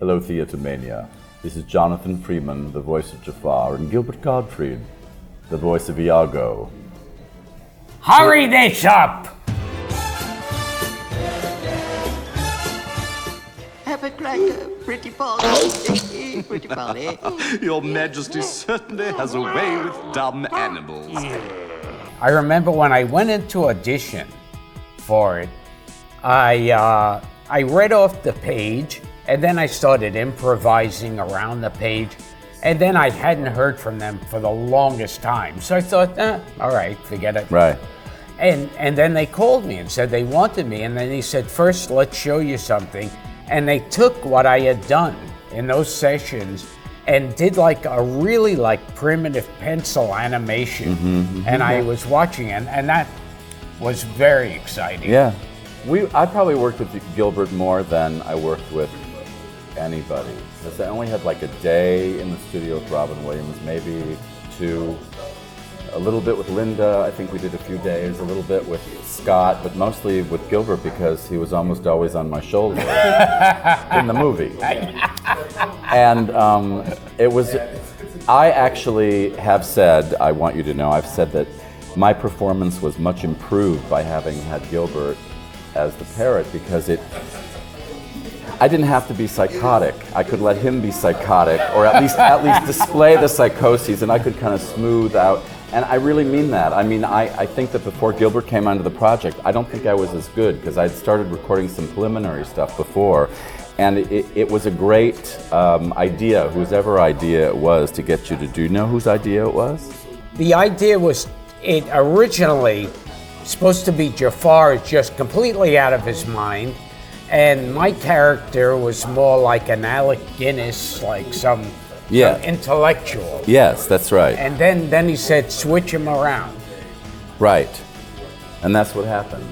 Hello, TheaterMania. This is Jonathan Freeman, the voice of Jafar, and Gilbert Gottfried, the voice of Iago. Hurry this up! Have a cracker, pretty Polly. Pretty Polly. Your Majesty certainly has a way with dumb animals. I remember when I went into audition for it, I read off the page, and then I started improvising around the page, and then I hadn't heard from them for the longest time. So I thought, all right, forget it. Right. And then they called me and said they wanted me, and then he said, first, let's show you something. And they took what I had done in those sessions and did like a really like primitive pencil animation. And I was watching it, and that was very exciting. Yeah. I probably worked with Gilbert more than I worked with anybody. Because I only had like a day in the studio with Robin Williams, maybe two. A little bit with Linda, I think we did a few days, a little bit with Scott, but mostly with Gilbert because he was almost always on my shoulder in the movie. And it was, I actually have said, I want you to know, I've said that my performance was much improved by having had Gilbert as the parrot because I didn't have to be psychotic. I could let him be psychotic, or at least display the psychoses, and I could kind of smooth out. And I really mean that. I mean, I think that before Gilbert came onto the project, I don't think I was as good because I'd started recording some preliminary stuff before. And it was a great idea, whosever idea it was, to get you to do. You know whose idea it was? The idea was, it originally supposed to be Jafar is just completely out of his mind. And my character was more like an Alec Guinness, like some intellectual. Yes, that's right. And then he said, switch him around. Right. And that's what happened.